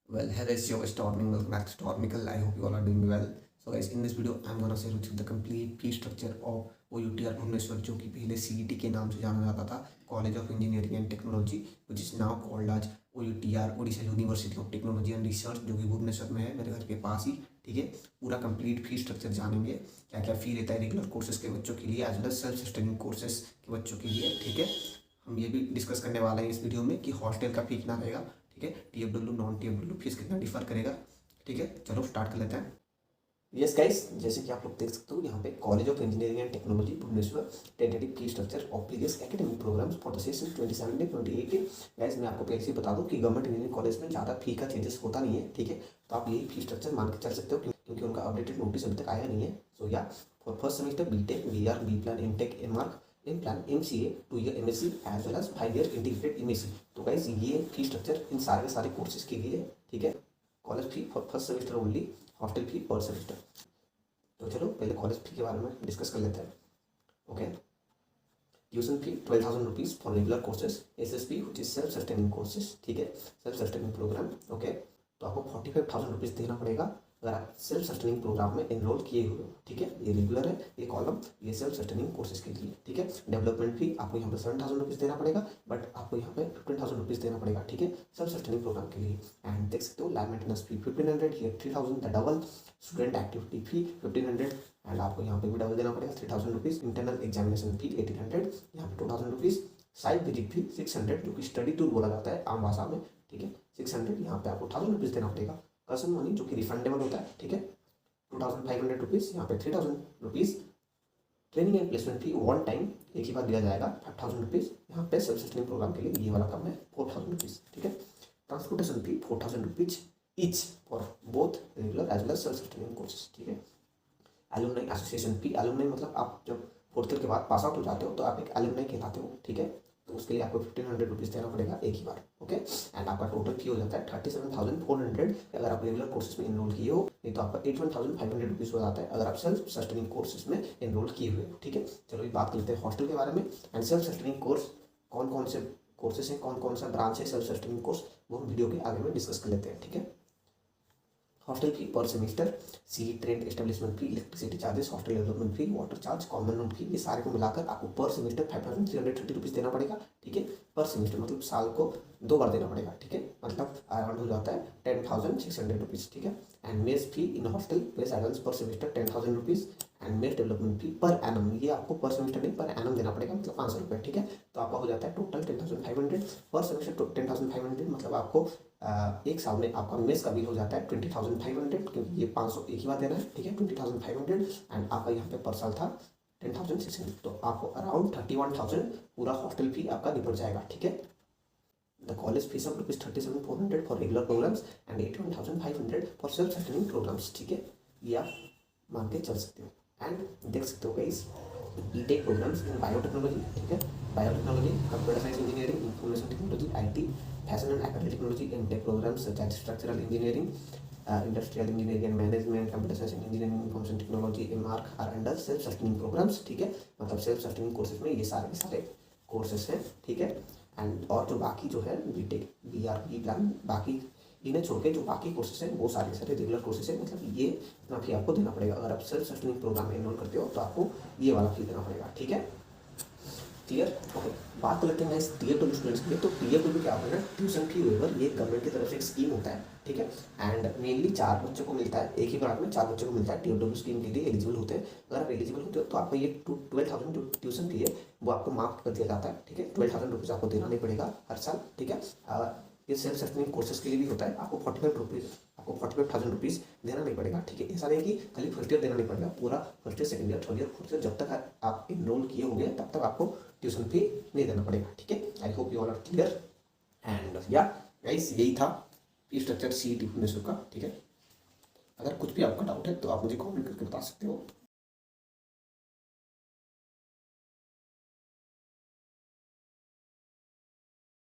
Well, here is your storming welcome back to Stormical. I hope you all are doing well. So guys, in this video, I'm gonna share with you the complete fee structure of OUTR Bhubaneswar, जो कि पहले CET के नाम से जाना जाता था, college of engineering and technology, which is now called आज OUTR, Odisha university of technology and research, जो कि भुवनेश्वर में है, मेरे घर के पास ही। ठीक है, पूरा कंप्लीट फी स्ट्रक्चर जानेंगे, क्या क्या फी रहता है रेगुलर कोर्सेज के बच्चों के लिए as well as self sustaining courses के बच्चों के लिए। ठीक है, हम ये भी डिस्कस करने वाले हैं इस वीडियो में कि हॉस्टल का फी कितना रहेगा, ठीक है, TFW नॉन TFW फीस कितना डिफर करेगा। ठीक है, चलो स्टार्ट कर लेते हैं। यस गाइस, जैसे कि आप लोग देख सकते हो यहाँ पे college of engineering and technology Bhubaneswar tentative fee structure of previous academic programs for the session 2017-2018। Guys, मैं आपको पहले से बता दूं कि गवर्नमेंट इंजीनियरिंग कॉलेज में ज़्यादा फी का चेंजेस होता नहीं है। ठीक है, तो आप यही फी स्ट्रक्चर मान के चल सकते हो क्योंकि उनका अपडेटेड नोटिस अभी तक आया नहीं है। सो या for first semester BTech, VR, B plan, MTech, MArch, in plan, MCA, 2 year MSc as well as 5 year integrated MSc। तो गाइस, ये फी स्ट्रक्चर इन सारे के सारे कोर्सेज के लिए है। ठीक है, college fee for first semester only, hostel fee पर सेमेस्टर। तो चलो पहले कॉलेज फी के बारे में डिस्कस कर लेते हैं। Okay, tuition fee 12,000 rupees for regular courses, SSP which is self sustaining courses. ठीक है, सेल्फ सस्टेनिंग प्रोग्राम। ओके, तो आपको 45,000 रुपीज़ देना पड़ेगा अगर आप सेल्फ सस्टेनिंग प्रोग्राम में एनरोल किए हुए हो। ठीक है, ये रेगुलर है, ये कॉलम, ये सेल्फ सस्टेनिंग कोर्सेज के लिए। ठीक है, डेवलपमेंट फी आपको यहाँ पे 7,000 रुपीज़ देना पड़ेगा, बट आपको यहाँ पे 15,000 रुपीज़ देना पड़ेगा। ठीक है, सेल्फ सस्टेनिंग प्रोग्राम के लिए। एंड देख सकते हो लैब मेंटेनेंस फी 1,500, ये 3,000 the double, student activity fee 1,500 and आपको यहाँ पे भी डबल देना पड़ेगा 3,000 रुपीज़, इंटरनल एग्जामिनेशन फी 1,800, यहाँ पे 2,000 रुपीज़, साइड विजिट फी 600 जो कि स्टडी टूर बोला जाता है आम भाषा में। ठीक है, 600, यहाँ पे आपको 1,000 रुपीज़ देना पड़ेगा, पर्सन मनी जो कि रिफंडेबल होता है। ठीक है, 2,500 रुपीज़, यहाँ पे 3,000 rupees, training and placement fee one time एक ही बार दिया जाएगा 5,000 रुपीज़, यहाँ पे सेल्फ सस्टेनिंग प्रोग्राम के लिए ये वाला कम है 4,000 रुपीज़। ठीक है, transportation fee 4,000 rupees each for both regular as well as self sustaining courses. ठीक है, एलुमनाई एसोसिएशन फी, एलुमनाई मतलब आप जब फोर्थ ईयर के बाद पास आउट हो जाते हो तो आप एक एलुमनाई कहलाते हो। ठीक है, तो उसके लिए आपको 1,500 रुपीज़ देना पड़ेगा एक ही बार। ओके, एंड आपका टोटल फी हो जाता है 37,400 अगर आप रेगुलर कोर्सेज में इनरोल किए हो, नहीं तो आपका 81,500 रुपीज़ हो जाता है अगर आप सेल्फ सस्टेनिंग कोर्सेज में इनरोल किए हुए हो। ठीक है, चलो ये बात करते हैं हॉस्टल के बारे में। एंड सेल्फ सस्टेनिंग कोर्स कौन कौन से कोर्सेज हैं, कौन कौन सा ब्रांच है सेल्फ सस्टेनिंग कोर्स, वो हम वीडियो के आगे में डिस्कस कर लेते हैं। ठीक है, हॉस्टल फी पर सेमेस्टर, सीट रेंट, एस्टेब्लिशमेंट फी, इलेक्ट्रिसिटी चार्जेस, हॉस्टल डेवलपमेंट फी, वाटर चार्ज, कॉमन रूम फी, ये सारे को मिलाकर आपको पर सेमेस्टर 5,330 रुपीज़ देना पड़ेगा। ठीक है, पर सेमेस्टर मतलब साल को 2 बार देना पड़ेगा। ठीक है, मतलब अराउंड हो जाता है 10,600 रुपीज़। ठीक है, and mess fee in hostel mess advance per semester 10,000 rupees and mess development fee per annum, ये आपको पर सेमेस्टर नहीं पर एनम देना पड़ेगा, मतलब 500 रुपये। ठीक है, तो आपका हो जाता है टोटल 10,500 पर सेमेस्टर। 10,500 मतलब आपको एक साल में आपका मेस का बिल हो जाता है 20,500, क्योंकि ये 500 एक ही बार देना है। ठीक है, 20,500 एंड आपका यहाँ पे पर साल था 10,600, तो आपको अराउंड 31,000 पूरा हॉस्टल फी आपका निपट जाएगा। ठीक है, the college fees of ₹37,400 for regular programs and 81,500 for self sustaining programmes. ठीक है, ये आप मान के चल सकते हो। एंड देख सकते हो guys, BTech programmes in biotechnology. ठीक है, biotechnology, computer science engineering, information technology, IT, fashion and applied technology, MTech programmes such as structural engineering, industrial engineering and management, computer science engineering, information technology, MArch are under self sustaining programmes. ठीक है, मतलब self sustaining courses में ये सारे के सारे courses हैं। ठीक है, एंड और जो बाकी जो है बीटेक, BR, बी प्लान, बाकी इन्हें छोड़ के जो बाकी कोर्सेज हैं वो सारे के सारे रेगुलर कोर्सेज हैं, मतलब ये इतना फी आपको देना पड़ेगा। अगर आप सेल्फ सस्टेनिंग प्रोग्राम में एनरोल करते हो तो आपको ये वाला फी देना पड़ेगा। ठीक है, क्लियर। ओके, बात करते हैं इस TFW स्टूडेंट्स के लिए। तो TFW क्या होता है, ट्यूशन फी वेवर, ये गवर्नमेंट की तरफ से एक स्कीम होता है। ठीक है, एंड मेनली 4 बच्चों को मिलता है, एक ही बार में 4 बच्चों को मिलता है TFW स्कीम के लिए एलिजिबल होते हैं। अगर आप एलिजिबल होते हो तो आपका ये 12,000 जो ट्यूशन फी है वो आपको माफ कर दिया जाता है। ठीक है, 12,000 रुपीज़ आपको देना नहीं पड़ेगा हर साल। ठीक है, ये सेल्फ सस्टेनिंग कोर्सेज के लिए भी होता है, आपको 45,000 रुपीज़ देना नहीं पड़ेगा। ठीक है, ऐसा नहीं कि खाली फर्स्ट ईयर देना नहीं पड़ेगा, पूरा first year, second year, third year, fourth year, जब तक आप इनरोल किए होंगे तब तक आपको ट्यूशन फी नहीं देना पड़ेगा। ठीक है, I hope you all are clear. And या गाइस, यही था फी स्ट्रक्चर CET भुवनेश्वर का। ठीक है, अगर कुछ भी आपका डाउट है तो आप मुझे कमेंट करके बता सकते हो।